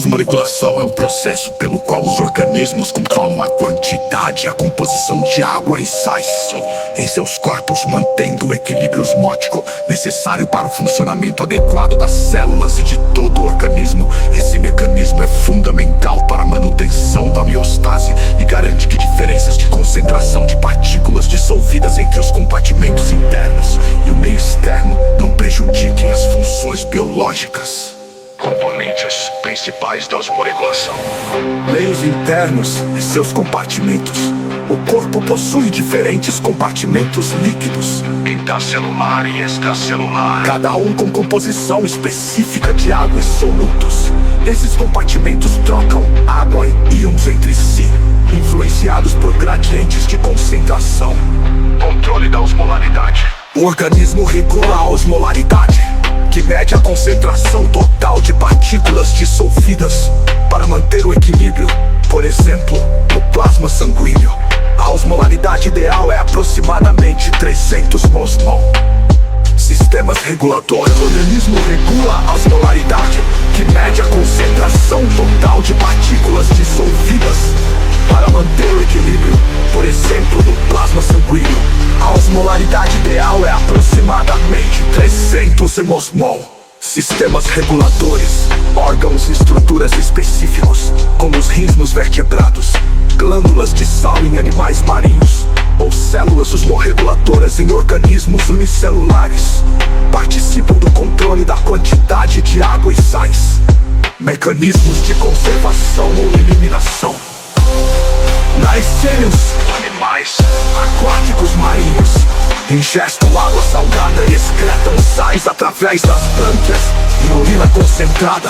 Osmoregulação é o processo pelo qual os organismos controlam a quantidade e a composição de água e sais em seus corpos, mantendo o equilíbrio osmótico necessário para o funcionamento adequado das células e de todo o organismo. Esse mecanismo é fundamental para a manutenção da homeostase e garante que diferenças de concentração de partículas dissolvidas entre os compartimentos internos e o meio externo não prejudiquem as funções biológicas. Componentes principais da osmoregulação: meios internos e seus compartimentos. O corpo possui diferentes compartimentos líquidos, intracelular e extracelular, cada um com composição específica de água e solutos. Esses compartimentos trocam água e íons entre si, influenciados por gradientes de concentração. Controle da osmolaridade. O organismo regula a osmolaridade, que mede a concentração total de partículas dissolvidas para manter o equilíbrio. Por exemplo, no plasma sanguíneo, a osmolaridade ideal é aproximadamente 300 mol. Sistemas reguladores. O organismo regula a osmolaridade, que mede a concentração total de partículas dissolvidas para manter o equilíbrio. Por exemplo, no plasma sanguíneo, a osmolaridade ideal é aproximadamente 300 mol. Sistemas reguladores. Órgãos e estruturas específicos, como os rins nos vertebrados, glândulas de sal em animais marinhos, ou células osmorreguladoras em organismos unicelulares, participam do controle da quantidade de água e sais. Mecanismos de conservação ou eliminação. Nascênios, animais aquáticos marinhos, ingestam água salgada e excretam sais através das brânquias e urina concentrada.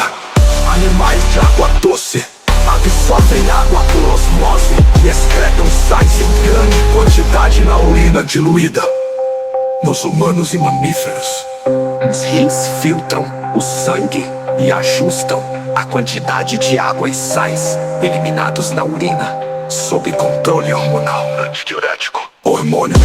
Animais de água doce absorvem água por osmose e excretam sais em grande quantidade na urina diluída. Nos humanos e mamíferos, os rins filtram o sangue e ajustam a quantidade de água e sais eliminados na urina, sob controle hormonal. Antidiurético. Hormônio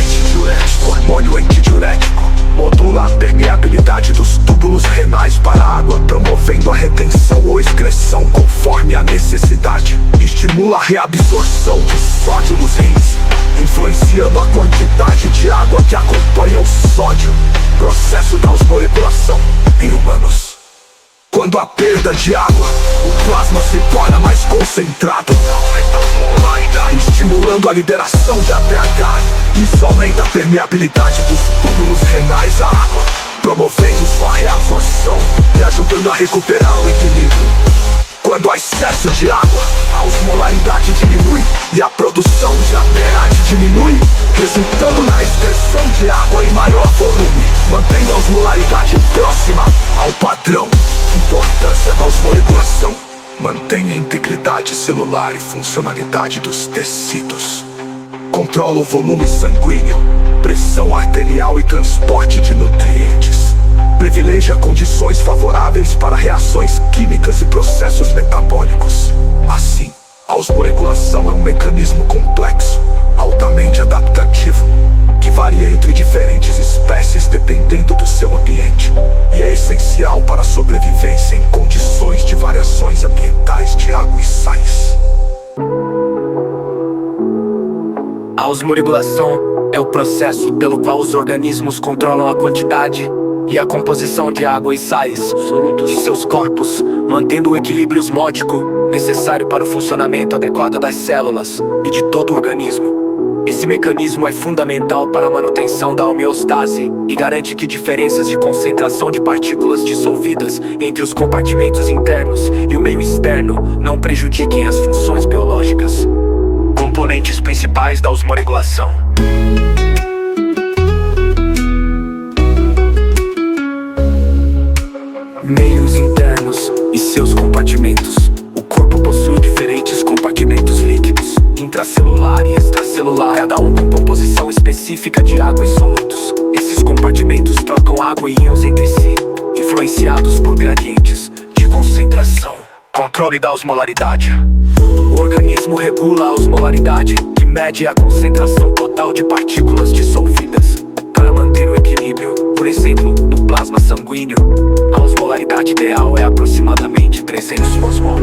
antidiurético modula a permeabilidade dos túbulos renais para a água, promovendo a retenção ou excreção conforme a necessidade. Estimula a reabsorção de sódio nos rins, influenciando a quantidade de água que acompanha o sódio. Processo da osmoregulação em humanos. Quando há perda de água, o plasma se torna mais concentrado, estimulando a liberação de ATH. Isso aumenta a permeabilidade dos túbulos renais à água, promovendo sua reabsorção e ajudando a recuperar o equilíbrio. Quando há excesso de água, a osmolaridade diminui e a produção de ATH diminui, resultando na excreção de água em maior volume, mantendo a osmolaridade próxima ao padrão. Importância da osmoregulação: mantém a integridade celular e funcionalidade dos tecidos. Controla o volume sanguíneo, pressão arterial e transporte de nutrientes. Privilegia condições favoráveis para reações químicas e processos metabólicos. Assim, a osmoregulação é um mecanismo complexo, altamente adaptativo, que varia entre diferentes espécies dependendo do seu ambiente, e é essencial para a sobrevivência em condições de variações ambientais de água e sais. A osmoregulação é o processo pelo qual os organismos controlam a quantidade e a composição de água e sais de seus corpos, mantendo o equilíbrio osmótico necessário para o funcionamento adequado das células e de todo o organismo. Esse mecanismo é fundamental para a manutenção da homeostase e garante que diferenças de concentração de partículas dissolvidas entre os compartimentos internos e o meio externo não prejudiquem as funções biológicas. Componentes principais da osmoregulação: meios internos e seus compartimentos. O corpo possui diferentes compartimentos líquidos, intracelular e extracelular, cada um com composição específica de água e solutos. Esses compartimentos trocam água e íons entre si, influenciados por gradientes de concentração. Controle da osmolaridade. O organismo regula a osmolaridade, que mede a concentração total de partículas dissolvidas para manter o equilíbrio. Por exemplo, no plasma sanguíneo. A osmolaridade ideal é aproximadamente 300 osmol.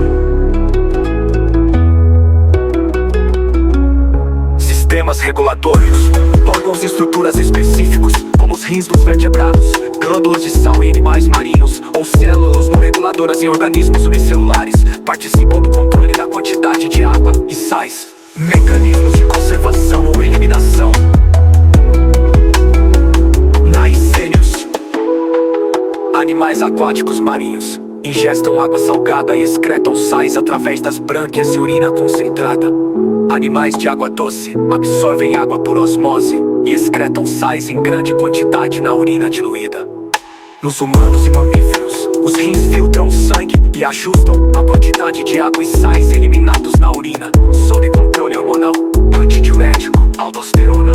Sistemas regulatórios, órgãos e estruturas específicos, como os rins dos vertebrados, glândulas de sal em animais marinhos, ou células reguladoras em organismos unicelulares, participam do controle da quantidade de água e sais. Mecanismos de conservação ou eliminação. Naicênios, animais aquáticos marinhos, ingestam água salgada e excretam sais através das brânquias e urina concentrada. Animais de água doce absorvem água por osmose e excretam sais em grande quantidade na urina diluída. Nos humanos e mamíferos, os rins filtram o sangue e ajustam a quantidade de água e sais eliminados na urina, sob controle hormonal. Antidiurético, aldosterona.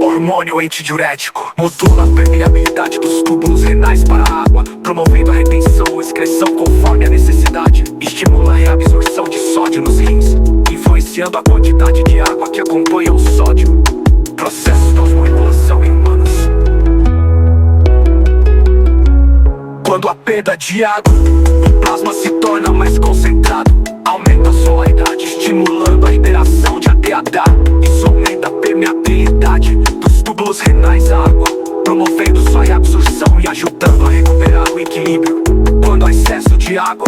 Hormônio antidiurético modula a permeabilidade dos túbulos renais para a água, promovendo a retenção ou excreção conforme a necessidade. Estimula a reabsorção de sódio nos rins, influenciando a quantidade de água que acompanha o sódio. Processo de osmolação em humanos. Quando a perda de água, o plasma se torna mais concentrado, aumenta a osmolaridade, estimulando a liberação de ADH. Isso aumenta a permeabilidade dos túbulos renais à água, promovendo sua reabsorção e ajudando a recuperar o equilíbrio. Quando há excesso de água,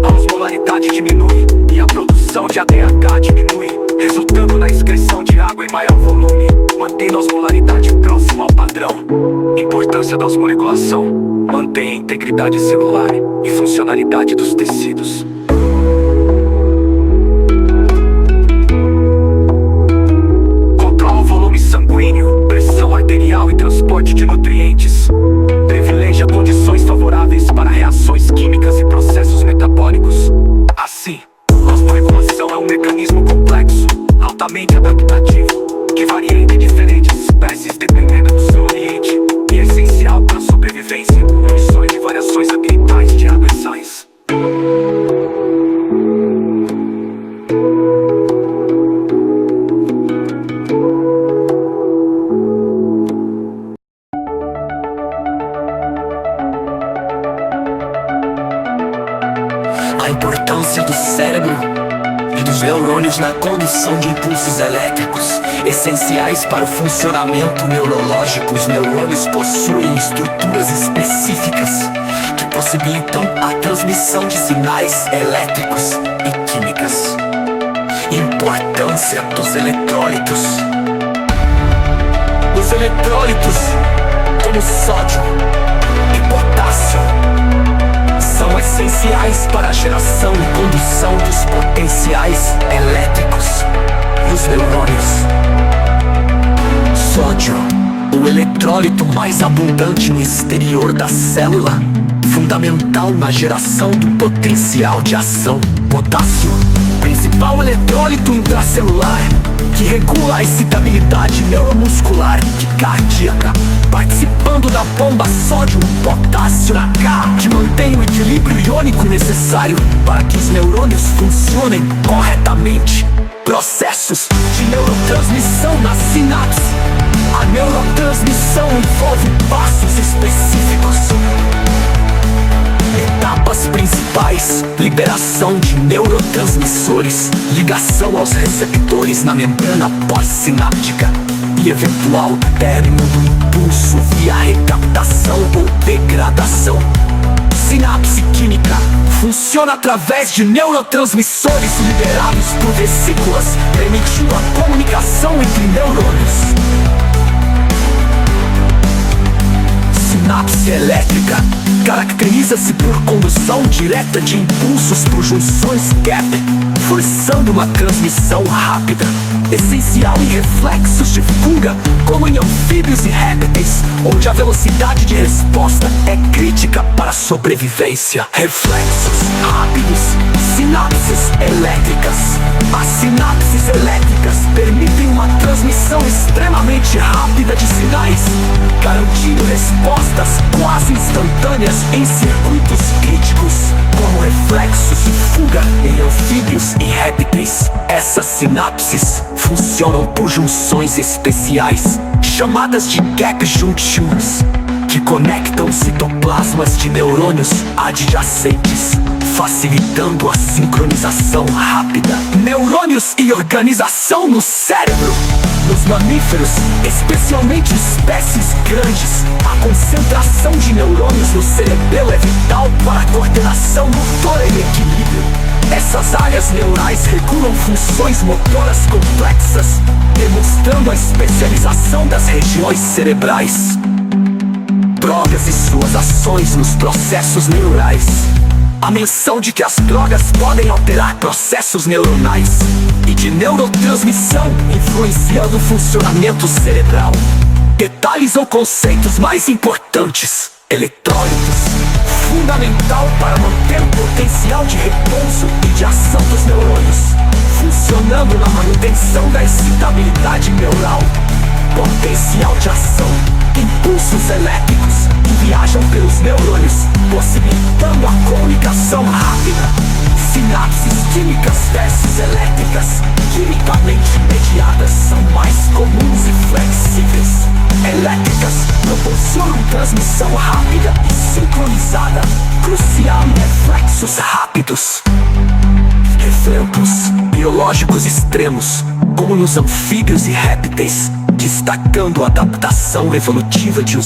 a osmolaridade diminui e a produção de ADH diminui, resultando na excreção de água em maior volume, mantendo a osmolaridade próxima ao padrão. Importância da osmoregulação: mantém a integridade celular e funcionalidade dos tecidos. Controla o volume sanguíneo, pressão arterial e transporte de nutrientes. Privilegia condições favoráveis para reações químicas e processos metabólicos. Assim, a osmoregulação é um mecanismo complexo, altamente adaptativo, que varia entre diferentes espécies dependendo do seu ambiente, e é essencial para a sobrevivência em condições de variações ambientais de água e sais. A importância do cérebro e dos neurônios na condução de impulsos elétricos, essenciais para o funcionamento neurológico. Os neurônios possuem estruturas específicas que possibilitam a transmissão de sinais elétricos e químicas. Importância dos eletrólitos. Os eletrólitos, como sódio e potássio, são essenciais para a geração e condução dos potenciais elétricos dos neurônios. Sódio, o eletrólito mais abundante no exterior da célula, fundamental na geração do potencial de ação. Potássio, principal eletrólito intracelular, que regula a excitabilidade neuromuscular e cardíaca, participando da bomba sódio-potássio H, que mantém o equilíbrio iônico necessário para que os neurônios funcionem corretamente. Processos de neurotransmissão na sinapse. A neurotransmissão envolve passos específicos. Etapas principais: liberação de neurotransmissores, ligação aos receptores na membrana pós-sináptica e eventual término do impulso via recaptação ou degradação. Sinapse química funciona através de neurotransmissores liberados por vesículas, permitindo a comunicação entre neurônios. Sinapse elétrica caracteriza-se por condução direta de impulsos por junções gap, forçando uma transmissão rápida, essencial em reflexos de fuga, como em anfíbios e répteis, onde a velocidade de resposta é crítica para a sobrevivência. Reflexos rápidos. Sinapses elétricas. As sinapses elétricas permitem uma transmissão extremamente rápida de sinais, garantindo respostas quase instantâneas em circuitos críticos, como reflexos de fuga em anfíbios e répteis. Essas sinapses funcionam por junções especiais, chamadas de gap junctions, que conectam citoplasmas de neurônios adjacentes, facilitando a sincronização rápida. Neurônios e organização no cérebro. Nos mamíferos, especialmente espécies grandes, a concentração de neurônios no cerebelo é vital para a coordenação motora e equilíbrio. Essas áreas neurais regulam funções motoras complexas, demonstrando a especialização das regiões cerebrais. Drogas e suas ações nos processos neurais. A menção de que as drogas podem alterar processos neuronais e de neurotransmissão, influenciando o funcionamento cerebral. Detalhes ou conceitos mais importantes. Eletrólitos, fundamental para manter o potencial de repouso e de ação dos neurônios, funcionando na manutenção da excitabilidade neural. Potencial de ação, impulsos elétricos que viajam pelos neurônios, possibilitando a comunicação rápida. Sinapses químicas versus elétricas, quimicamente mediadas, são mais comuns e flexíveis. Elétricas proporcionam transmissão rápida e sincronizada, crucial em reflexos rápidos. Exemplos biológicos extremos, como nos anfíbios e répteis, destacando a adaptação evolutiva de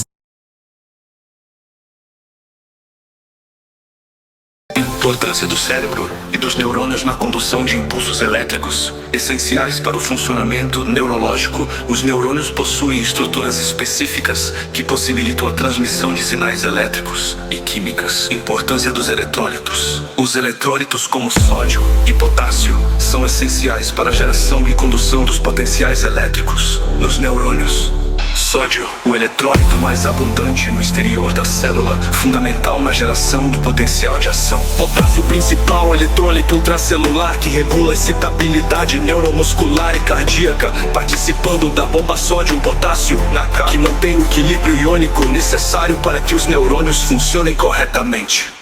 importância do cérebro e dos neurônios na condução de impulsos elétricos, essenciais para o funcionamento neurológico. Os neurônios possuem estruturas específicas que possibilitam a transmissão de sinais elétricos e químicas. Importância dos eletrólitos. Os eletrólitos, como sódio e potássio, são essenciais para a geração e condução dos potenciais elétricos nos neurônios. Sódio, o eletrólito mais abundante no exterior da célula, fundamental na geração do potencial de ação. Potássio, principal eletrólito intracelular que regula a excitabilidade neuromuscular e cardíaca, participando da bomba sódio-potássio que mantém o equilíbrio iônico necessário para que os neurônios funcionem corretamente.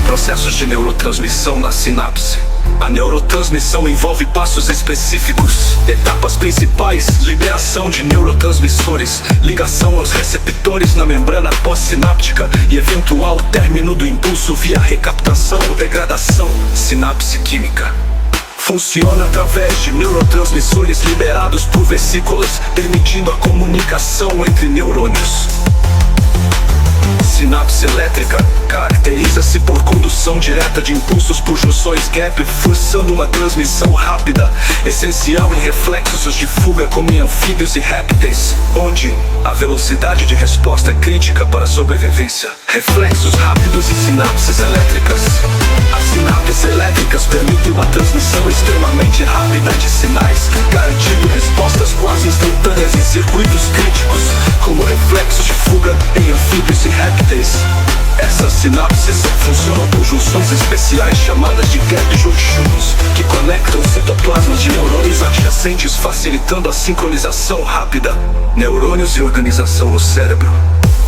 Processos de neurotransmissão na sinapse. A neurotransmissão envolve passos específicos. Etapas principais: liberação de neurotransmissores, ligação aos receptores na membrana pós-sináptica e eventual término do impulso via recaptação ou degradação. Sinapse química funciona através de neurotransmissores liberados por vesículas, permitindo a comunicação entre neurônios. Sinapse elétrica caracteriza-se por condução direta de impulsos por junções gap, forçando uma transmissão rápida, essencial em reflexos de fuga como em anfíbios e répteis, onde a velocidade de resposta é crítica para a sobrevivência. Reflexos rápidos e sinapses elétricas. As sinapses elétricas permitem uma transmissão extremamente rápida de sinais, garantindo respostas quase instantâneas em circuitos críticos, como reflexos de fuga em anfíbios e répteis. Essas sinapses funcionam por junções especiais chamadas de gap junctions, que conectam citoplasmas de neurônios adjacentes, facilitando a sincronização rápida. Neurônios e organização no cérebro.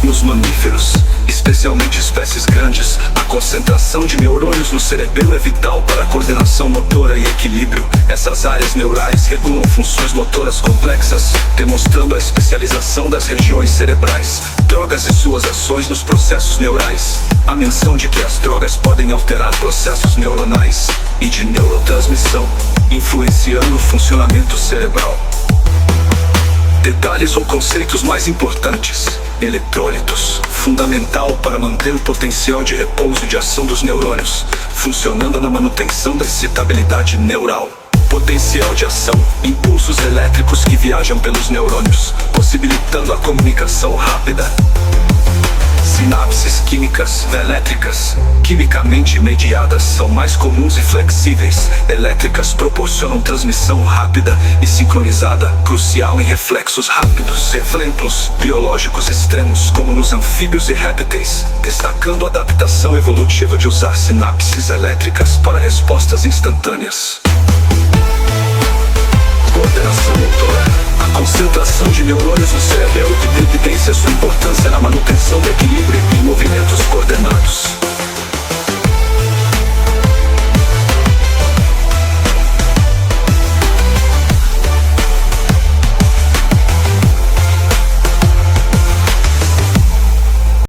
Nos mamíferos, especialmente espécies grandes, a concentração de neurônios no cerebelo é vital para a coordenação motora e equilíbrio. Essas áreas neurais regulam funções motoras complexas, demonstrando a especialização das regiões cerebrais. Drogas e suas ações nos processos neurais. A menção de que as drogas podem alterar processos neuronais e de neurotransmissão, influenciando o funcionamento cerebral. Detalhes ou conceitos mais importantes. Eletrólitos, fundamental para manter o potencial de repouso e de ação dos neurônios, funcionando na manutenção da excitabilidade neural. Potencial de ação, impulsos elétricos que viajam pelos neurônios, possibilitando a comunicação rápida. Sinapses químicas elétricas, quimicamente mediadas, são mais comuns e flexíveis. Elétricas proporcionam transmissão rápida e sincronizada, crucial em reflexos rápidos. Exemplos biológicos extremos, como nos anfíbios e répteis, destacando a adaptação evolutiva de usar sinapses elétricas para respostas instantâneas. Coordenação motora. A concentração de neurônios no cerebelo que evidência sua importância na manutenção do equilíbrio